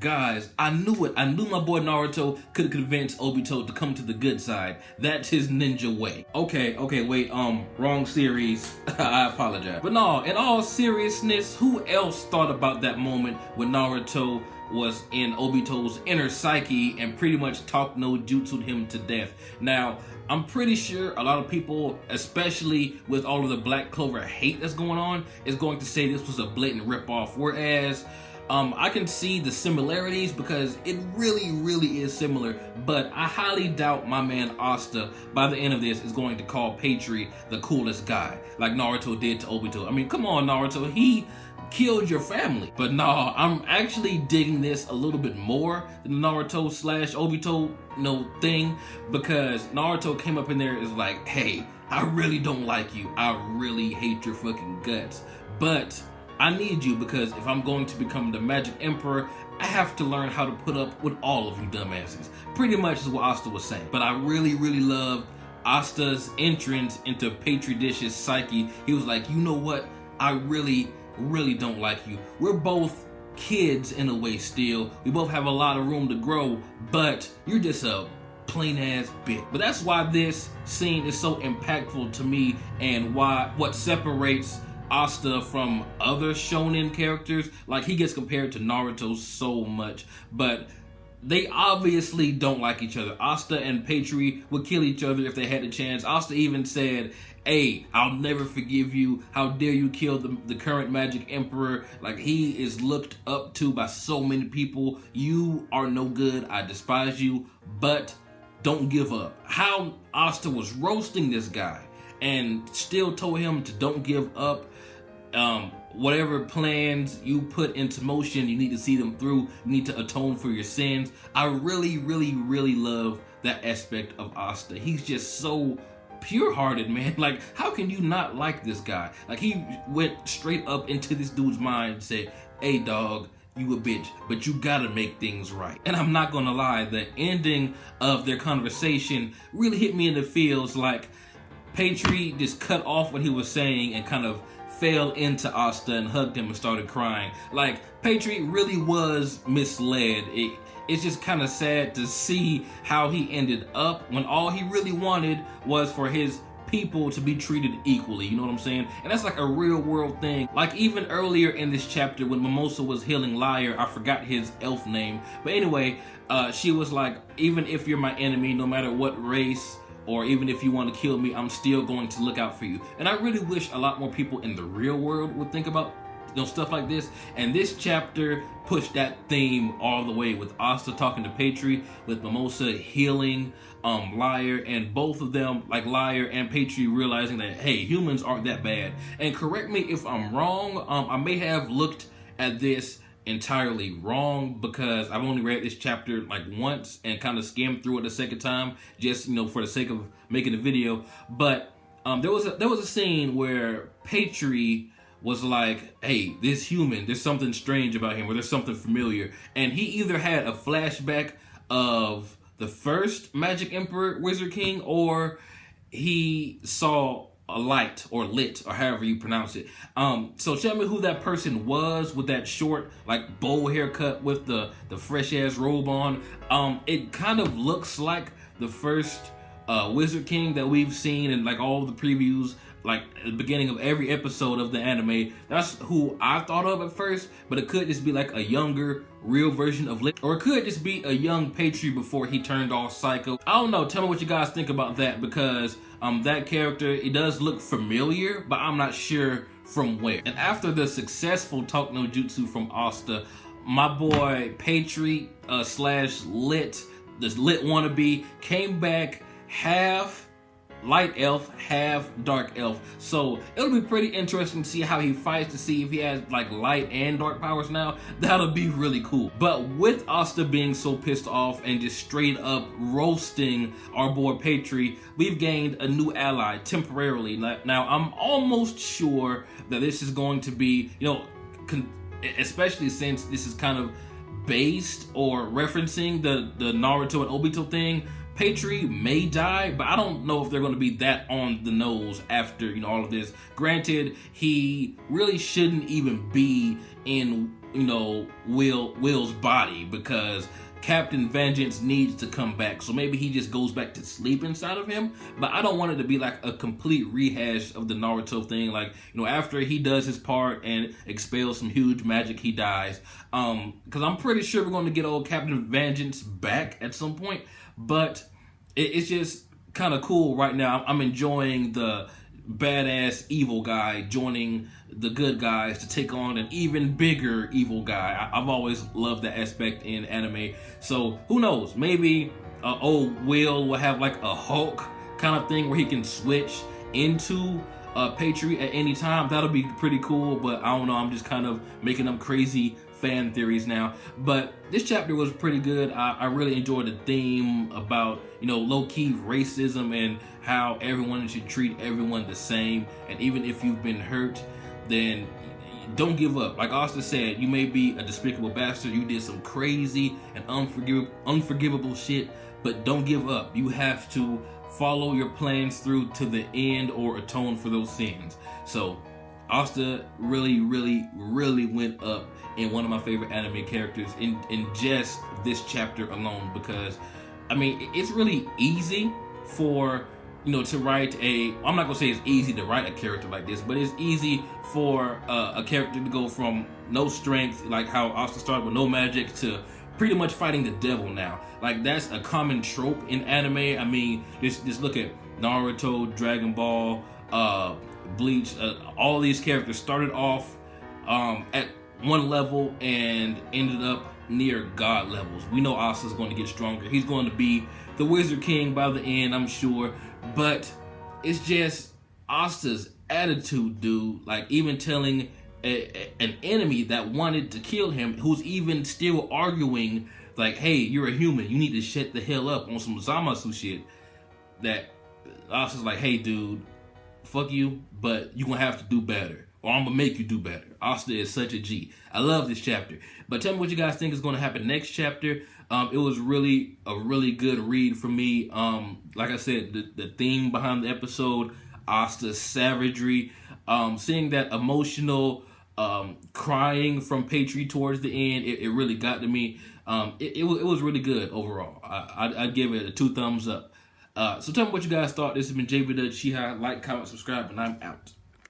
Guys, I knew it. I knew my boy Naruto could convince Obito to come to the good side. That's his ninja way. Okay, wait, wrong series. I apologize. But no, in all seriousness, who else thought about that moment when Naruto was in Obito's inner psyche and pretty much talked no jutsu'd him to death? Now, I'm pretty sure a lot of people, especially with all of the Black Clover hate that's going on, is going to say this was a blatant ripoff, whereas I can see the similarities because it really is similar, but I highly doubt my man Asta, by the end of this, is going to call Patri the coolest guy, like Naruto did to Obito. I mean, come on, Naruto, he killed your family. But no, I'm actually digging this a little bit more than the Naruto / Obito, thing, because Naruto came up in there and is like, hey, I really don't like you. I really hate your fucking guts. But I need you because if I'm going to become the Magic Emperor, I have to learn how to put up with all of you dumbasses. Pretty much is what Asta was saying. But I really love Asta's entrance into Petri Dish's psyche. He was like, you know what? I really don't like you. We're both kids in a way still. We both have a lot of room to grow, but you're just a plain ass bitch. But that's why this scene is so impactful to me, and what separates Asta from other shonen characters. Like, he gets compared to Naruto so much, but they obviously don't like each other. Asta and Patri would kill each other if they had the chance. Asta even said, hey, I'll never forgive you. How dare you kill the current Magic Emperor? Like, he is looked up to by so many people. You are no good. I despise you, but don't give up. How Asta was roasting this guy and still told him to don't give up. Whatever plans you put into motion, you need to see them through. You need to atone for your sins. I really love that aspect of Asta. He's just so pure-hearted, man. Like, how can you not like this guy? Like, he went straight up into this dude's mind and said, hey dog, you a bitch, but you gotta make things right. And I'm not gonna lie, the ending of their conversation really hit me in the feels. Like, Patri just cut off what he was saying and kind of fell into Asta and hugged him and started crying. Like, Patri really was misled. It's just kind of sad to see how he ended up when all he really wanted was for his people to be treated equally, you know what I'm saying? And that's like a real world thing. Like, even earlier in this chapter when Mimosa was healing Liar, I forgot his elf name, but anyway, she was like, even if you're my enemy, no matter what race, or even if you want to kill me, I'm still going to look out for you. And I really wish a lot more people in the real world would think about stuff like this. And this chapter pushed that theme all the way, with Asta talking to Patri, with Mimosa healing Liar, and both of them, like Liar and Patri, realizing that, hey, humans aren't that bad. And correct me if I'm wrong, I may have looked at this entirely wrong, because I've only read this chapter like once and kind of skimmed through it the second time, just for the sake of making a video. But there was a scene where Patri was like, hey, this human, there's something strange about him, or there's something familiar. And he either had a flashback of the first Magic Emperor Wizard King, or he saw a light, or lit, or however you pronounce it. So tell me who that person was with that short, like, bowl haircut with the fresh ass robe on. It kind of looks like the first Wizard King that we've seen in like all the previews, like at the beginning of every episode of the anime. That's who I thought of at first, but it could just be like a younger, real version of Lit, or it could just be a young Patri before he turned all psycho. I don't know, tell me what you guys think about that, because that character, it does look familiar, but I'm not sure from where. And after the successful talk no jutsu from Asta, my boy Patri / Lit, this Lit wannabe, came back half light elf, half dark elf. So it'll be pretty interesting to see how he fights, to see if he has like light and dark powers now. That'll be really cool. But with Asta being so pissed off and just straight up roasting our boy Patri, we've gained a new ally temporarily. Now I'm almost sure that this is going to be, especially since this is kind of based or referencing the Naruto and Obito thing, Patri may die, but I don't know if they're going to be that on the nose after all of this. Granted, he really shouldn't even be in Will's body, because Captain Vengeance needs to come back. So maybe he just goes back to sleep inside of him. But I don't want it to be like a complete rehash of the Naruto thing. Like, after he does his part and expels some huge magic, he dies. Because I'm pretty sure we're going to get old Captain Vengeance back at some point. But it's just kind of cool right now. I'm enjoying the badass evil guy joining the good guys to take on an even bigger evil guy. I've always loved that aspect in anime. So who knows? Maybe old Will have like a Hulk kind of thing where he can switch into Patri at any time. That'll be pretty cool. But I don't know. I'm just kind of making them crazy fan theories now. But this chapter was pretty good. I really enjoyed the theme about low-key racism and how everyone should treat everyone the same. And even if you've been hurt, then don't give up. Like Asta said, you may be a despicable bastard, you did some crazy and unforgivable shit, but don't give up. You have to follow your plans through to the end or atone for those sins. So Asta really went up in one of my favorite anime characters in just this chapter alone, because I mean, it's really easy for to write I'm not gonna say it's easy to write a character like this, but it's easy for a character to go from no strength, like how Asta started with no magic, to pretty much fighting the devil now. Like, that's a common trope in anime. I mean, just look at Naruto, Dragon Ball, Bleach. All these characters started off at one level and ended up near god levels. We know Asta's going to get stronger. He's going to be the Wizard King by the end, I'm sure. But it's just Asta's attitude, dude. Like, even telling an enemy that wanted to kill him, who's even still arguing, like, hey, you're a human, you need to shut the hell up, on some Zamasu shit, that Asta's like, hey, dude, fuck you, but you're going to have to do better, or I'm going to make you do better. Asta is such a G. I love this chapter. But tell me what you guys think is going to happen next chapter. It was really a really good read for me. Like I said, the theme behind the episode, Asta's savagery, seeing that emotional crying from Patri towards the end, it really got to me. It was really good overall. I'd give it a 2 thumbs up. So tell me what you guys thought. This has been jbDAuchiha. Like, comment, subscribe, and I'm out.